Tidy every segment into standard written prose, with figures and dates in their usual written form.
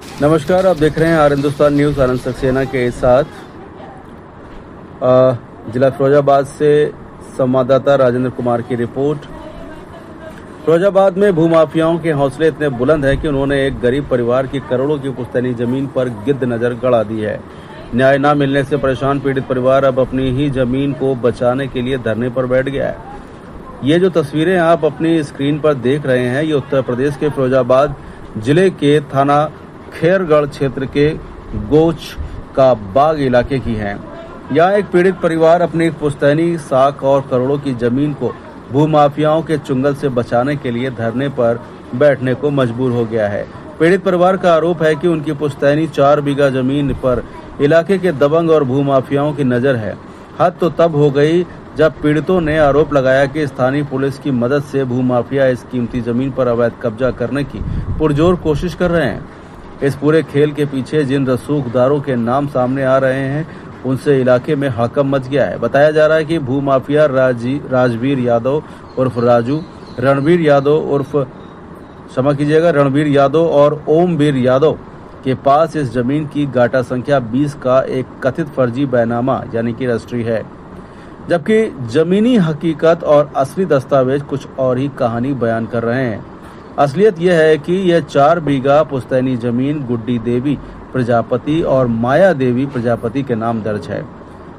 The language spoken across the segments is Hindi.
नमस्कार, आप देख रहे हैं आर हिंदुस्तान न्यूज़। आनंद सक्सेना के साथ जिला फिरोजाबाद से संवाददाता राजेंद्र कुमार की रिपोर्ट। फिरोजाबाद में भूमाफियाओं के हौसले इतने बुलंद हैं कि उन्होंने एक गरीब परिवार की करोड़ों की पुश्तैनी जमीन पर गिद्ध नजर गड़ा दी है। न्याय न मिलने से परेशान पीड़ित परिवार अब अपनी ही जमीन को बचाने के लिए धरने पर बैठ गया है। ये जो तस्वीरें आप अपनी स्क्रीन पर देख रहे हैं, ये उत्तर प्रदेश के फिरोजाबाद जिले के थाना खैरगढ़ क्षेत्र के गोच का बाग इलाके की हैं। यहाँ एक पीड़ित परिवार अपनी पुश्तैनी साख और करोड़ों की जमीन को भूमाफियाओं के चुंगल से बचाने के लिए धरने पर बैठने को मजबूर हो गया है। पीड़ित परिवार का आरोप है कि उनकी पुश्तैनी 4 बीघा जमीन पर इलाके के दबंग और भूमाफियाओं की नजर है। हद तो तब हो गई जब पीड़ितों ने आरोप लगाया कि स्थानीय पुलिस की मदद से भूमाफिया इस कीमती जमीन पर अवैध कब्जा करने की पुरजोर कोशिश कर रहे हैं। इस पूरे खेल के पीछे जिन रसूखदारों के नाम सामने आ रहे हैं, उनसे इलाके में हड़कंप मच गया है। बताया जा रहा है कि भूमाफिया राजवीर यादव उर्फ राजू, रणवीर यादव उर्फ रणवीर यादव और ओमवीर यादव के पास इस जमीन की गाटा संख्या 20 का एक कथित फर्जी बैनामा यानी कि रजिस्ट्री है, जबकि जमीनी हकीकत और असली दस्तावेज कुछ और ही कहानी बयान कर रहे हैं। असलियत यह है कि यह 4 बीघा पुश्तैनी जमीन गुड्डी देवी प्रजापति और माया देवी प्रजापति के नाम दर्ज है।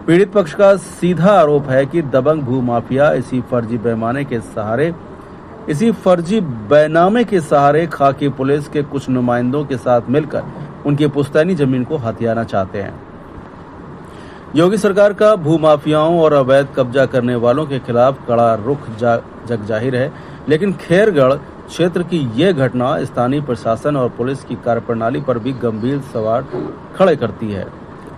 पीड़ित पक्ष का सीधा आरोप है कि दबंग भूमाफिया इसी फर्जी बैनामे के सहारे खाकी पुलिस के कुछ नुमाइंदों के साथ मिलकर उनकी पुश्तैनी जमीन को हथियाना चाहते हैं। योगी सरकार का भूमाफियाओं और अवैध कब्जा करने वालों के खिलाफ कड़ा रुख जग जाहिर है, लेकिन खैरगढ़ क्षेत्र की यह घटना स्थानीय प्रशासन और पुलिस की कार्यप्रणाली पर भी गंभीर सवाल खड़े करती है।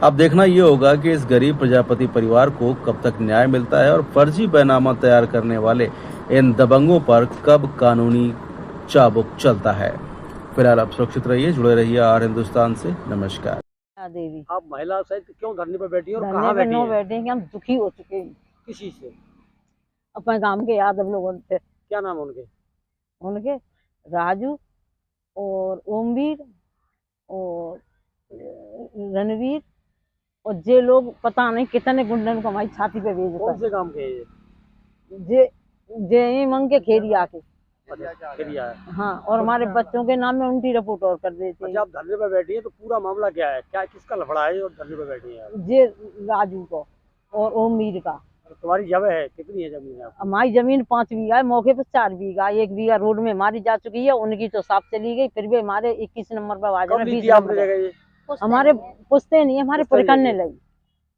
अब देखना यह होगा कि इस गरीब प्रजापति परिवार को कब तक न्याय मिलता है और फर्जी बैनामा तैयार करने वाले इन दबंगों पर कब कानूनी चाबुक चलता है। फिलहाल आप सुरक्षित रहिए, जुड़े रहिए आर हिंदुस्तान से। नमस्कार। देवी, आप महिला सहित क्यों धरने पर बैठी हैं और धरने कहाँ पे बैठी नो हैं? बैठे हैं कि हम दुखी हो चुके हैं किस चीज से? अपने गांव के यादव लोगों से। क्या नाम है उनके? उनके राजू और ओमवीर और रणवीर और जे लोग पता नहीं कितने गुंडन को हमारी छाती पे भेजता कौन है। से काम के हैं ये? जे जे ही मंग के खेरिया के। अच्छा, खेरिया है। हाँ, और हमारे बच्चों के नाम में उल्टी रिपोर्ट और कर देते अच्छा, हैं। आप धरने पर बैठी हैं तो पूरा मामला क्या है? क्या किसका लफड़ा है और धरने पर बैठी हैं आप? जे राजू को और ओमवीर का। तुम्हारी जगह है, कितनी है जमीन आपकी? हमारी जमीन 5 बीघा है, मौके पे 4 बीघा, 1 बीघा रोड में हमारी जा चुकी है, उनकी तो साफ चली गई, फिर भी हमारे 21 नंबर पर कब ली थी आपने जगह ये? हमारे पुश्ते नहीं, हमारे पुश्ते पुरखन ने नहीं। लगी,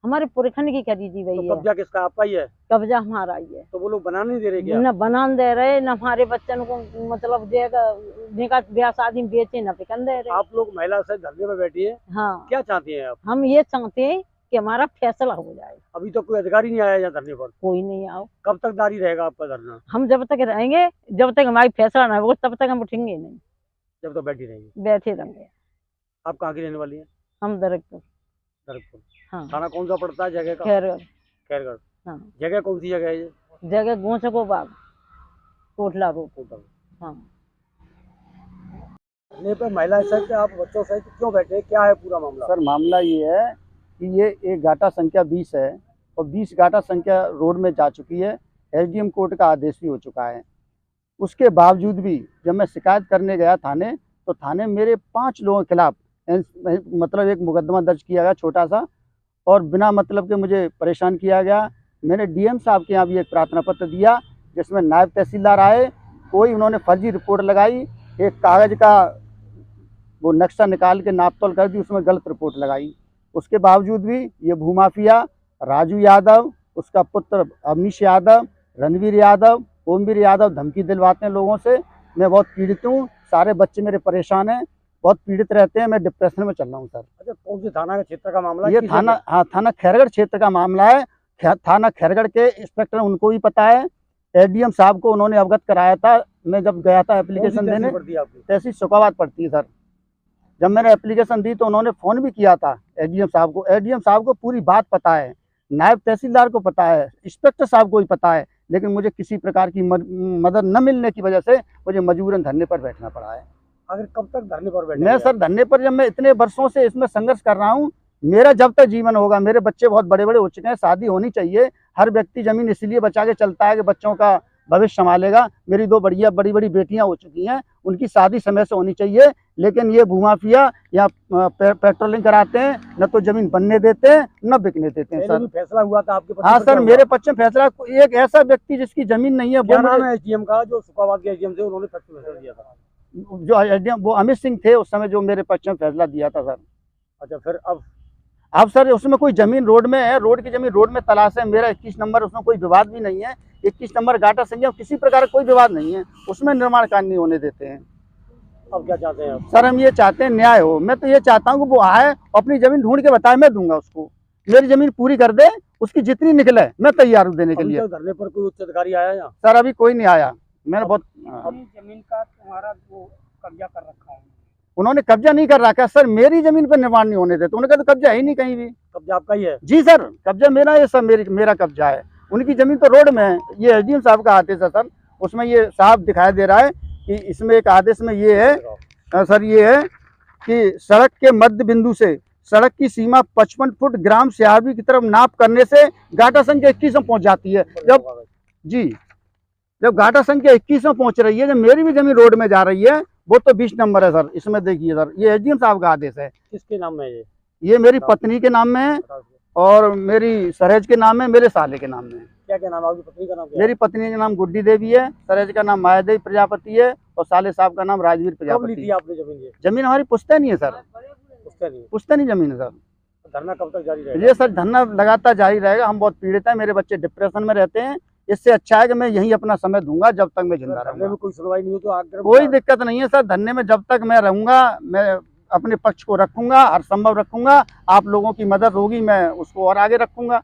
हमारे पुरखन की खरीदी तो हुई है। कब्जा किसका? आपका ही है? कब्जा हमारा ही है। तो वो लोग बनाने नहीं दे रहे क्या? न बनान दे रहे, न हमारे बच्चन को मतलब देगा ब्याह शादी में बेचे न पिकन दे रहे। आप लोग महिला सहित धरने पर बैठी है, हाँ, क्या चाहती हैं आप? हम ये चाहते हैं कि हमारा फैसला हो जाए। अभी तो कोई अधिकारी नहीं आया यहाँ धरने पर। कोई नहीं आओ, कब तक जारी रहेगा आपका धरना? हम जब तक रहेंगे, जब तक हमारी फैसला न हो तब तक हम उठेंगे नहीं, जब तक बैठी रहेंगी। बैठे रहेंगे। आप कहाँ की रहने वाली हैं? हम दरकपुर। दरअसल हाँ, थाना कौन सा पड़ता है जगह का? खैरगढ़। खैरगढ़। हाँ, जगह कौन सी जगह है ये? जगह गोचको बाग, कोटला रोड। होटल। हाँ, धरने पे महिला सहित आप बच्चों सहित क्यों बैठे? क्या है पूरा मामला? सर, मामला ये है कि ये एक गाटा संख्या 20 है और 20 गाटा संख्या रोड में जा चुकी है। एसडीएम कोर्ट का आदेश भी हो चुका है। उसके बावजूद भी जब मैं शिकायत करने गया थाने, तो थाने मेरे 5 लोगों के खिलाफ मतलब एक मुकदमा दर्ज किया गया छोटा सा, और बिना मतलब के मुझे परेशान किया गया। मैंने डीएम साहब के यहाँ भी एक प्रार्थना पत्र दिया, जिसमें नायब तहसीलदार आए, कोई उन्होंने फर्जी रिपोर्ट लगाई, एक कागज़ का वो नक्शा निकाल के नाप तोल कर दी, उसमें गलत रिपोर्ट लगाई। उसके बावजूद भी ये भूमाफिया राजू यादव, उसका पुत्र अवनीश यादव, रणवीर यादव, ओमवीर यादव धमकी दिलवाते हैं लोगों से। मैं बहुत पीड़ित हूँ, सारे बच्चे मेरे परेशान हैं, बहुत पीड़ित रहते हैं, मैं डिप्रेशन में चल रहा हूँ सर। अच्छा, कौन से थाना का क्षेत्र का मामला? ये थाना खैरगढ़ क्षेत्र का मामला है। थाना खैरगढ़ के इंस्पेक्टर, उनको भी पता है। एसडीएम साहब को उन्होंने अवगत कराया था। मैं जब गया था एप्लीकेशन देने, तहसील शुकाबाद पड़ती है सर। जब मैंने एप्लीकेशन दी तो उन्होंने फ़ोन भी किया था एसडीएम साहब को। एसडीएम साहब को पूरी बात पता है, नायब तहसीलदार को पता है, इंस्पेक्टर साहब को भी पता है, लेकिन मुझे किसी प्रकार की मदद न मिलने की वजह से मुझे मजबूरन धरने पर बैठना पड़ा है। आखिर कब तक धरने पर बैठे? मैं सर धरने पर, जब मैं इतने वर्षों से इसमें संघर्ष कर रहा हूँ, मेरा जब तक जीवन होगा, मेरे बच्चे बहुत बड़े बड़े हो चुके हैं, शादी होनी चाहिए। हर व्यक्ति जमीन इसलिए बचा के चलता है कि बच्चों का भविष्य संभालेगा। मेरी 2 बड़ी बड़ी बेटियां हो चुकी हैं, उनकी शादी समय से होनी चाहिए। लेकिन ये भूमाफिया यहाँ पेट्रोलिंग कराते हैं, न तो जमीन बनने देते हैं, न बिकने देते हैं। पहले सर भी फैसला हुआ था आपके पक्ष हाँ में, सर, क्या मेरे हुआ? पक्ष में फैसला, एक ऐसा व्यक्ति जिसकी जमीन नहीं है, क्या वो नाम है एसडीएम का, जो शुक्राबाद के एसडीएम थे, उन्होंने फैसला दिया था? जो एसडीएम वो अमित सिंह थे, उस समय जो मेरे पक्ष में फैसला दिया था सर। अच्छा, फिर अब सर उसमें कोई जमीन रोड में है, रोड की जमीन रोड में तलाश है। मेरा 21 नंबर, उसमें कोई विवाद भी नहीं है। 21 नंबर गाटा संख्या, किसी प्रकार का कोई विवाद नहीं है, उसमें निर्माण कार्य नहीं होने देते हैं। अब क्या चाहते हैं आप? सर हम ये चाहते हैं न्याय हो। मैं तो ये चाहता हूँ कि वो आए, अपनी जमीन ढूंढ के बताए, मैं दूंगा उसको। मेरी जमीन पूरी कर दे, उसकी जितनी निकले मैं तैयार हूँ देने के अभी लिए। तक धरने पर कोई उच्च अधिकारी आया यहाँ? सर अभी कोई नहीं आया। मैंने बहुत जमीन का तुम्हारा वो कब्जा कर रखा है? उन्होंने कब्जा नहीं कर रखा सर, मेरी जमीन पर निर्माण नहीं होने देते। उन्होंने कहा तो कब्जा है ही नहीं कहीं भी। कब्जा आपका ही है? जी सर, कब्जा मेरा है सर, मेरा कब्जा है। उनकी जमीन तो रोड में है। ये एसडीएम साहब का आदेश है सर, उसमें ये साहब दिखाई दे रहा है कि इसमें एक आदेश में ये है सर, ये है कि सड़क के मध्य बिंदु से सड़क की सीमा 55 फुट ग्राम सियारवी की तरफ नाप करने से घाटा संख्या 21 में पहुंच जाती है। जब घाटा संख्या 21 में पहुंच रही है, जब मेरी भी जमीन रोड में जा रही है, वो तो 20 नंबर है सर। इसमें देखिए सर, ये एसडीएम साहब का आदेश है। किसके नाम में है ये मेरी पत्नी के नाम में है और मेरी सरेज के नाम में, मेरे साले के नाम में है। क्या नाम है आपकी पत्नी का? नाम क्या है? मेरी पत्नी का नाम गुड्डी देवी है, सरेज का नाम माया देवी प्रजापति है और साले साहब का नाम राजवीर कब ली प्रजापति थी है। आपने जमीन? ये जमीन हमारी पुश्तैनी है सर, उसका नहीं? पुश्तैनी जमीन है सर। धरना कब तक जारी रहेगा? ये सर धरना लगातार जारी रहेगा। हम बहुत पीड़ित हैं, मेरे बच्चे डिप्रेशन में रहते हैं। इससे अच्छा है कि मैं यहीं अपना समय दूंगा जब तक मैं जिंदा धरने रहूंगा। में कोई सुनवाई नहीं हो तो आगे कोई दिक्कत नहीं है सर, धरने में जब तक मैं रहूंगा, मैं अपने पक्ष को रखूंगा, हर संभव रखूंगा। आप लोगों की मदद होगी, मैं उसको और आगे रखूंगा।